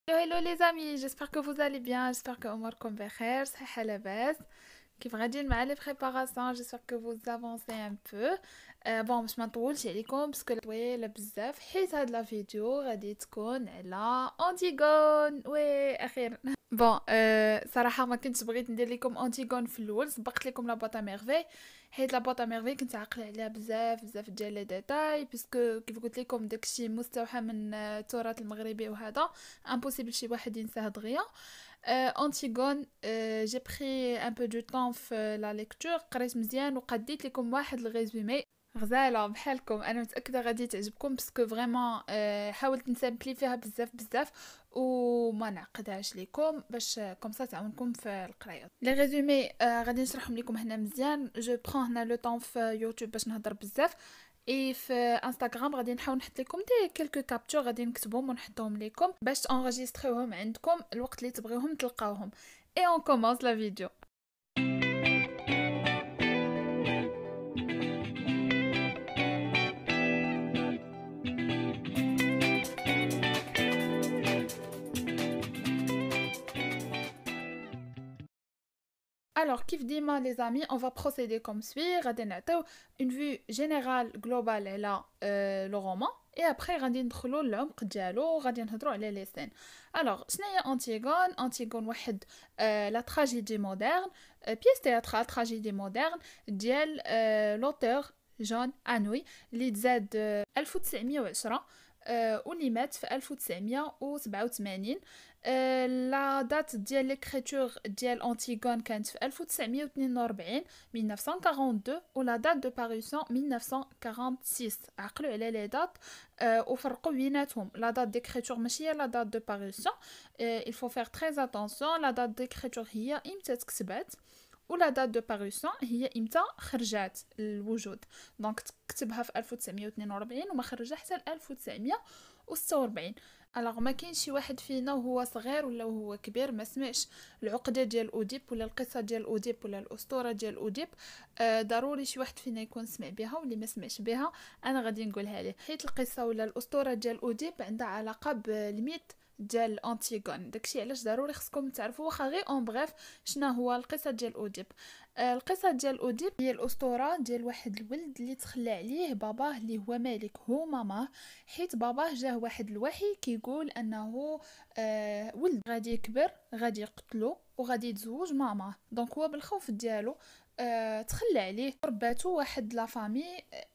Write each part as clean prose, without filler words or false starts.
Hello les amis, j'espère que vous allez bien, j'espère que أموركم بخير صحة لاباس. كيف غاديين مع لي بريباراسيون؟ j'espère que vous avancez un peu. بون باش ما نطولش عليكم باسكو طويله بزاف، حيت هاد لا فيديو غادي تكون على انتيغون. وي اخيرا. بون صراحه ما كنتش بغيت ندير لكم انتيغون في الاول، سبقت لكم لا بوطا ميرفي، حيت لا بوطا ميرفي كنت عاقله عليها بزاف بزاف ديال لي ديتاي، باسكو كيف قلت لكم داكشي مستوحى من التراث المغربي، وهذا امبوسيبل شي واحد ينساه دغيا. انتيغون، جي بري ان بو دو طون في لا ليكتور، قريت مزيان وقديت لكم واحد الريزومي غزاله بحالكم. انا متاكده غادي تعجبكم باسكو فريمون حاولت نسامبلي فيها بزاف بزاف وما نعقدهاش لكم باش كومسا تعاونكم في القرايه. لي ريزومي غادي نشرحهم لكم هنا مزيان. جو برون هنا لو طون في يوتيوب باش نهضر بزاف، اي في انستغرام غادي نحاول نحط لكم دي كلكو كابتور غادي نكتبهم ونحطهم لكم باش تانغيستريوهم عندكم الوقت اللي تبغيوهم تلقاوهم. اي اون كومونس لا فيديو. Alors, كيف ديما les amis, on va procéder comme suit. غادي نعطيو une vue générale globale على le roman et après غادي ندخلو للعمق ديالو، غادي نهضروا على لي سين. alors شنو هي انتيغون؟ انتيغون واحد لا تراجيدي مودرن، بيس تياترال تراجيدي مودرن ديال لوتور جون انوي اللي تزاد 1910 واللي مات في 1987. لا دات ديال ليكريتور ديال انتيغون كانت في 1942 1942 ولا دات دو باريسيون 1946. عقلوا على لي دات وفرقوا بيناتهم. لا دات ديكريتور ماشي هي لا دات دو باريسيون، il faut faire très attention. لا دات ديكريتور هي امتى تكتبات، ولا دات دو باريسيون هي امتى خرجات الوجود. دونك كتبها في 1942 وما خرجها حتى ل 1946. الوغ ما كاين شي واحد فينا وهو صغير ولا وهو كبير ما سمعش العقده ديال اوديب ولا القصه ديال اوديب ولا الاسطوره ديال اوديب. ضروري شي واحد فينا يكون سمع بها، واللي ما سمعش بها انا غادي نقولها ليه، حيت القصه ولا الاسطوره ديال اوديب عندها علاقه بالميت ديال انتيغون. داكشي علاش ضروري خصكم تعرفوا واخا غير اون بريف شنو هو القصه ديال اوديب. القصه ديال اوديب هي الاسطوره ديال واحد الولد اللي تخلى عليه باباه اللي هو مالك هو ماماه، حيت باباه جاه واحد الوحي كيقول انه ولد غادي يكبر غادي يقتلو وغادي يتزوج ماماه. دونك هو بالخوف ديالو تخلى عليه، رباتو واحد لا فامي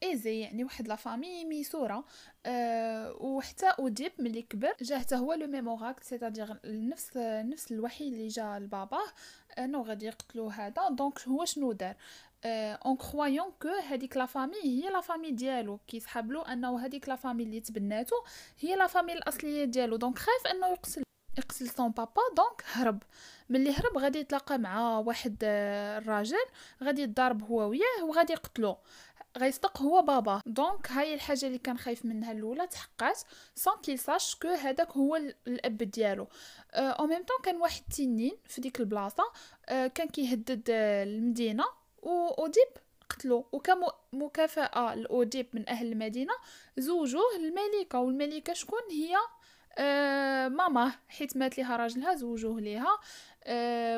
ايزي، يعني واحد لا فامي ميسوره. وحتى اوديب ملي كبر جاه حتى هو لو ميم اوراكل، سيتادير نفس الوحي اللي جا لباباه انه غادي يقتلو هذا. دونك هو شنو دار؟ اون كرويون كو هذيك لا فامي هي لا فامي ديالو، كيسحب له انه هذيك لا فامي اللي تبناتو هي لا فامي الاصليه ديالو. دونك خاف انه يقتل سون بابا. دونك هرب. ملي هرب غادي يتلاقى مع واحد الراجل، غادي يتضارب هو وياه وغادي يقتلو، غيصدق هو بابا. دونك هاي الحاجه اللي كان خايف منها الاولى تحققت سان كيل ساش كو هذاك هو الاب ديالو. او ميم طون كان واحد تنين في ديك البلاصه كان كيهدد المدينه، واوديب قتلو. وكمكافأة لأوديب من أهل المدينة زوجوه الملكة. والملكة شكون هي؟ ماما، حيت مات ليها راجلها زوجوه ليها.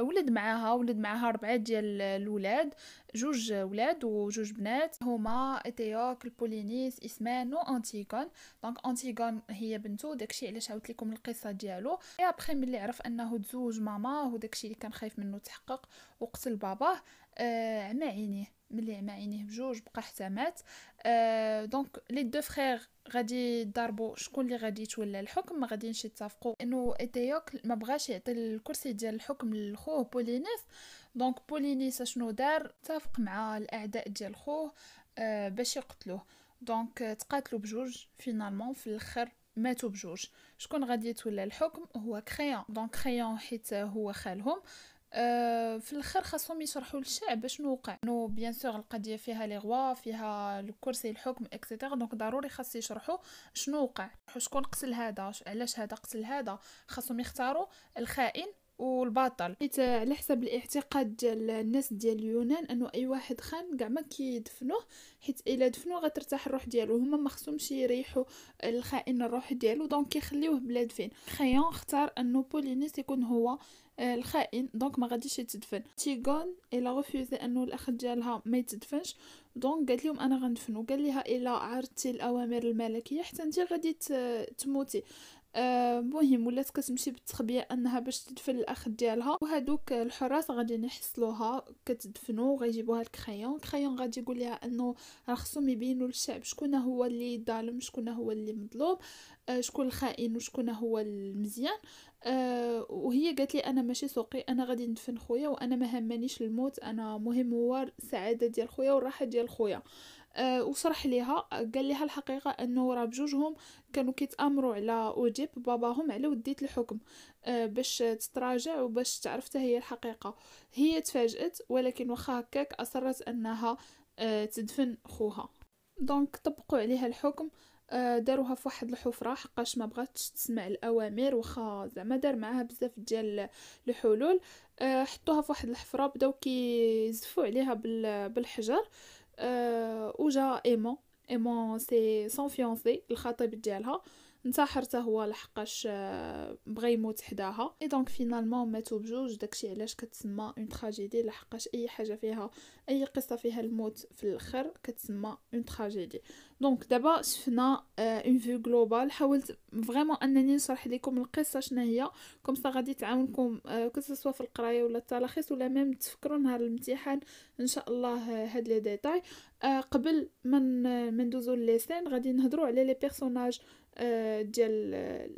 ولد معاها 4 ديال الولاد، 2 ولاد و2 بنات، هما ايتيوك البولينيس اسمان وانتيغون. دونك انتيغون هي بنته، داكشي علاش عاودت لكم القصه ديالو. اي ابخي ملي عرف انه تزوج ماما وداكشي اللي كان خايف منه تحقق وقتل باباه، عمى عينيه. ملي عمى عينيه بجوج بقى حتى مات. دونك لي دو فرير غادي يضربوا شكون اللي غادي يتولى الحكم، ما غاديينش يتفقوا انه ايتيوك ما بغاش يعطي الكرسي ديال الحكم لخوه بولينيس. دونك بولينيس شنو دار؟ اتفق مع الاعداء ديال خوه باش يقتلوه. دونك تقاتلوا بجوج، فينالمون في الاخر ماتوا بجوج. شكون غادي يتولى الحكم؟ هو كريون. دونك كريون حيت هو خالهم. في الاخر خاصهم يشرحوا للشعب شنو وقع. نو بيان سور القضيه فيها لي غوا، فيها الكرسي الحكم اكسيتيرا. دونك ضروري خاص يشرحوا شنو وقع، شكون قتل هذا، علاش هذا قتل هذا. خاصهم يختاروا الخائن والبطل، حيت على حسب الاعتقاد ديال الناس ديال اليونان انه اي واحد خان كاع ما كيدفنوه، حيت الا دفنوه غترتاح الروح ديالو، هما ما خصهمش يريحوا الخائن الروح ديالو، دونك كيخليوه بلا دفن. خيون اختار انه بولينيس يكون هو الخائن، دونك ما غاديش يتدفن. تيغون الا رفوزي انه الاخ ديالها ما يتدفنش، دونك قالت لهم انا غندفنو. قال لها الا عرضتي الاوامر الملكيه حتى انت غادي تموتي. مهم ولات كتمشي بالتخبيه انها باش تدفن الاخ ديالها، وهادوك الحراس غادي يحصلوها كتدفنو وغيجيبوها لكريون. كريون غادي يقول لها انه راه خصهم يبينوا للشعب شكون هو اللي ظالم شكون هو اللي مظلوم، شكون الخائن وشكون هو المزيان. وهي قالت لي انا ماشي سوقي، انا غادي ندفن خويا وانا ما همانيش الموت، انا مهم هو السعاده ديال خويا والراحه ديال خويا. وشرح ليها قال لها الحقيقه انه راه بجوجهم كانوا كيتامروا على اوجيب باباهم على ودية الحكم، باش تتراجع وباش تعرف حتى هي الحقيقه. هي تفاجأت، ولكن واخا هكاك اصرت انها تدفن خوها. دونك طبقوا عليها الحكم، داروها في واحد الحفره حقاش ما بغاتش تسمع الاوامر، واخا زعما دار معاها بزاف ديال الحلول. حطوها في واحد الحفره، بداو كيزفوا عليها بالحجر. وجا ايمون سي سون فيونسي الخطيب ديالها، انتحر حتى هو لحقاش بغى يموت حداها. اي دونك فينالمون ماتوا بجوج. داكشي علاش كتسمى اون تراجيدي، لحقاش اي حاجه فيها اي قصه فيها الموت في الاخر كتسمى اون تراجيدي. دونك دابا شفنا اون فيو جلوبال، حاولت فريمون انني نشرح لكم القصه شنو هي، كوم سا غادي تعاونكم كسوا في القرايه ولا التلخيص ولا ميم تفكروا نهار الامتحان ان شاء الله هاد لي ديتاي. قبل ما ندوزو للسين غادي نهضروا على لي بيرسوناج ديال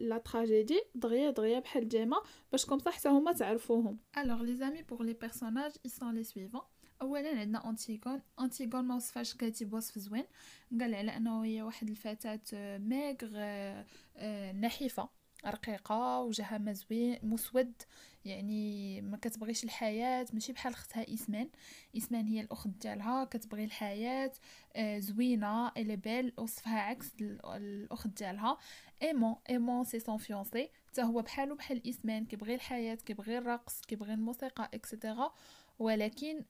لا تراجيدي دغيا بحال ديما، باش كوم صح حتى هما تعرفوهم. الوغ لي زامي بور لي بيرسوناج اي سون لي سويفون. اولا عندنا انتيغون ما وصفاش كاتب وصف زوين، قال على انه هي واحد الفتاه ميغ نحيفه رقيقه وجهها مزوين مسود، يعني ما كتبغيش الحياه، ماشي بحال اختها اسمان هي الاخت ديالها كتبغي الحياه، زوينه الي بيل، وصفها عكس الاخت ديالها. ايمون سي سون فيونسي، حتى هو بحالو بحال اسمان، كيبغي الحياه كيبغي الرقص كيبغي الموسيقى اكسيتيرا، ولكن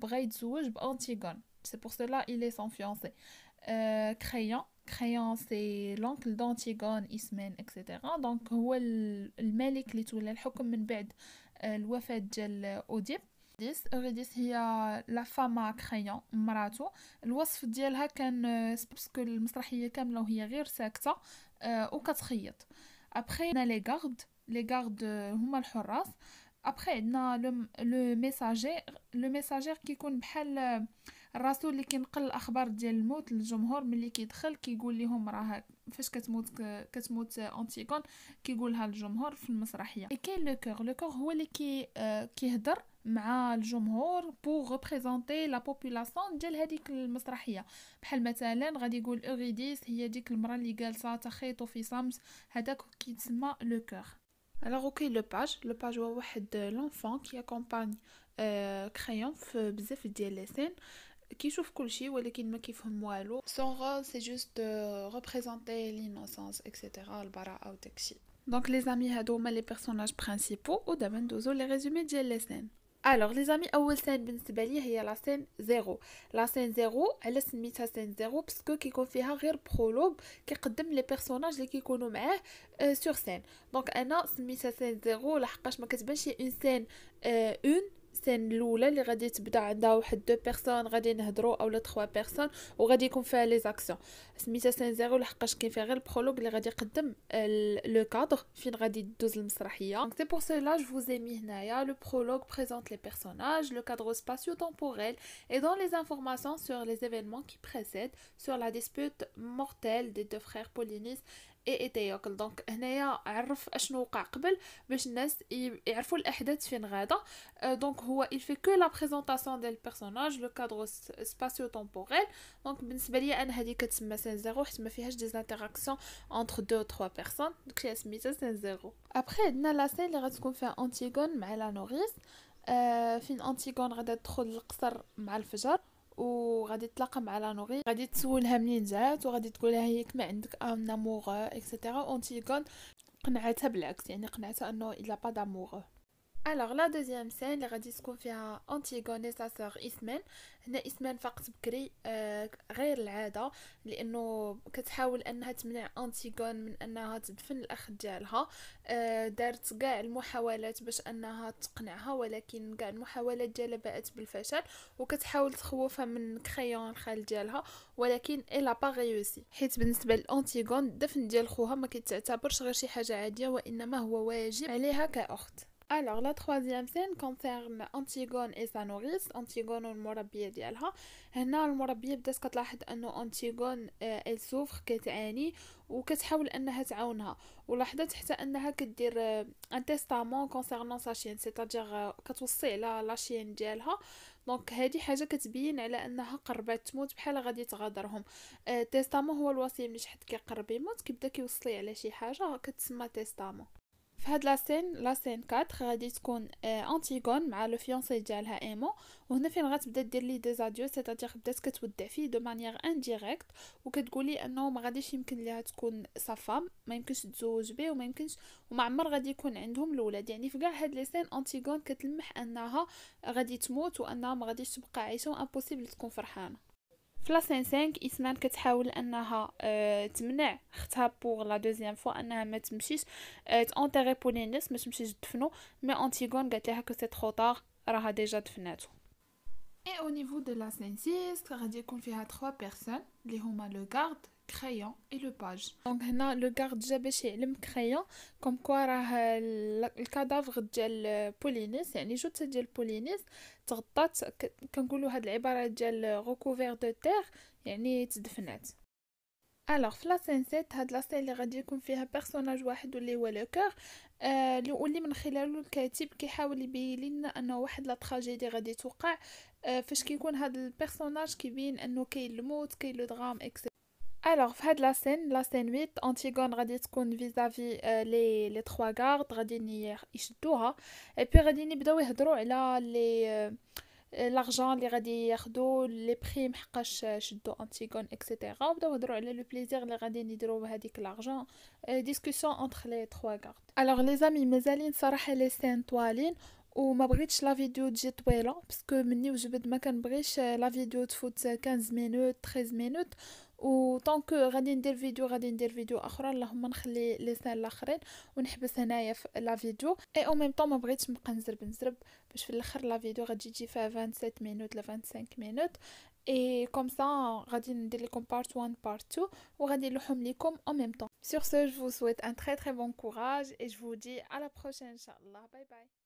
بغى يتزوج بانتيغون، سي بور سولا il est son fiancé. كريون سي لونكل دانتيغون اسمان اكسيتيرا، دونك هو الملك اللي تولى الحكم من بعد الوفاه ديال اوديب. اوريديس هي لا فاما كريون مراتو. الوصف ديالها كان باسكو المسرحيه كامله وهي غير ساكته وكتخيط. ابخي عندنا لي غارد هما الحراس. ابخي عندنا لو ميساجير كيكون بحال الرسول اللي كينقل الاخبار ديال الموت للجمهور، ملي كيدخل كيقول لهم راه فاش كتموت انتيغون كيقولها للجمهور في المسرحيه. كاين لو كور هو اللي كيهضر مع الجمهور بور ريبريزونتي لا بوبولاسيون ديال هذيك المسرحيه. بحال مثلا غادي يقول اوريديس هي ديك المراه اللي جالسه تخيط في صمت، هذاك كيتسمى لو كور. alors ok لو باج هو واحد لونفون كي اكومباني كريون في بزاف ديال لي سين، كيشوف كلشي ولكن ما كيفهم والو. son rôle c'est juste de représenter l'innocence etc البراءة او داكشي. دونك لي زامي هادو هما لي بيرسوناج برينسيپو، ودابا ندوزو لي ريزومي ديال لي سين. الوغ لي زامي اول سين بالنسبه لي هي لا سين زيرو. لا سين زيرو على سميتها سين زيرو باسكو كيكون فيها غير برولوغ كيقدم لي بيرسوناج اللي كيكونوا معاه سور سين. دونك انا سميتها سين زيرو لحقاش ما كتبانش اون سين اون سين الاولى اللي غادي تبدا عندها واحد دو بيرسون غادي نهضروا اولا 3 بيرسون وغادي يكون فيها لي زاكسيون. سميتها سين زيرو لحقاش كاين فيها غير البرولوغ اللي غادي يقدم لو كادر فين غادي تدوز المسرحيه. دونك سي بور سولا جو فوز اي مي هنايا لو برولوغ بريزونت لي بيرسوناج، le cadre spatio-temporel et dans les informations sur les événements qui précèdent sur la dispute mortelle des deux frères Polynice اي تيوكل. دونك هنايا عرف اشنو وقع قبل باش الناس يعرفوا الاحداث فين غادا. دونك هو il fait que la présentation des personnages le cadre spatio-temporel. دونك بالنسبه لي انا هذه كتسمى سين زيرو حيت ما فيهاش دي انتراكسيون entre 2 3 بيرسون، داكشي سميتها سين زيرو. ابري عندنا لا سين اللي غتكون فيها انتيغون مع لا نوريس، فين انتيغون غادا تدخل للقصر مع الفجر وغادي تلاقى مع لا نوري، غادي تسولها منين جات وغادي تقولها هيك ما عندك ان امور اكسيتيرا. انتيغون قنعتها بالعكس، يعني قنعتها انه الا با دامور. Alors la deuxième scène اللي غادي تكون فيها أنتيغون و sa sœur إسمين. هنا إسمين فاقت بكري غير العادة، لأنه كتحاول أنها تمنع أنتيغون من أنها تدفن الأخ ديالها. دارت كاع المحاولات باش أنها تقنعها، ولكن كاع المحاولات ديالها باءت بالفشل، وكتحاول تخوفها من كريون الخال ديالها، ولكن إلا با غيوسي، حيت بالنسبة لأنتيغون الدفن ديال خوها ما كيتعتبرش غير شي حاجة عادية، وإنما هو واجب عليها كأخت. Alors, la troisième scène concerne Antigone et sa nourrice. Antigone والمربية ديالها. هنا المربية بدات كتلاحظ انه أنتيغون elle souffre كتعاني، وكتحاول انها تعاونها، ولاحظت حتى انها كدير ان تيستامون concernant sa chienne، c'est-à-dire كتوصي على لا شين ديالها. دونك هذه حاجه كتبين على انها قربت تموت، بحال غادي تغادرهم. تيستامون هو الوصيه ملي شي حد كيقرب يموت كيبدا كيوصي على شي حاجه كتسمى تيستامون. في هاد لا سين 4 غادي تكون انتيغون مع لو فيونسي ديالها ايمو، وهنا فين غتبدا دير لي دي زاديو، سيتادير بدات كتودع فيه دو مانيير انديريكت، وكتقولي انه ما غاديش يمكن ليها تكون سا فام، ما يمكنش تزوج به، وما يمكنش وما عمر غادي يكون عندهم الاولاد. يعني في كاع هاد لي سين انتيغون كتلمح انها غادي تموت، وانها ما غاديش تبقى عايشه، وامبوسيبل تكون فرحانه. في لاسين 5 إسمان كتحاول انها تمنع اختها بوغ لا دوزيام فوا انها ما تمشيش تانتيغي بولينيس، ما تمشيش تدفنو، مي انتيغون قالت لها كو سي ترو طار، راها ديجا دفناتو. Et au niveau de la scène 6 غادي يكون فيها 3 personnes اللي هما لو غارد كريون اي لو باج. دونك هنا لو غارد جا باش يعلم كريون كوم كوا راه الكادافغ ديال بولينيس، يعني جثه ديال بولينيس تغطات، كنقولوا هاد العباره ديال ريكوفير دو تير، يعني تدفنات. الوغ في لا سين 7 هاد لا سين اللي غادي يكون فيها بيرسوناج واحد واللي هو لو كور، واللي من خلاله الكاتب كيحاول يبين لنا انه واحد لا تراجيدي غادي توقع. فاش كيكون هاد البيرسوناج كيبين انه كاين الموت، كاين لو درام اكسيتيرا. الوغ في هاد لا سين 8 انتيغون غادي تكون فيزافي لي 3 غارد، غادي يشدوها، اي بي غادي يبداو يهضروا على لي لارجون اللي غادي ياخدو، لي بريم حقاش شدو انتيغون اكسيتيرا، وبداو يهضروا على لو بليزير اللي غادي يديروا بهذيك لارجون. ديسكوسيون انتر لي 3 غارد. الوغ لي زامي مازالين صراحه لي سين طوالين، وما بغيتش لا فيديو تجي طويله، باسكو مني وجبد ما كنبغيش لا فيديو تفوت 15 مينوت 13 مينوت، و طونك غادي ندير فيديو اخرى، اللهم نخلي لي سين الاخرين ونحبس هنايا في لا فيديو. اي او ميم طون ما بغيتش نبقى نزرب باش في الاخر لا فيديو غادي تجي فيها 27 مينوت ل 25 مينوت. et comme ça غادي ندير لكم part 1 part 2 وغادي نلوحهم لكم en même temps. Sur ce, je vous souhaite un très très bon courage et je vous dis à la prochaine, Inch'Allah. Bye bye.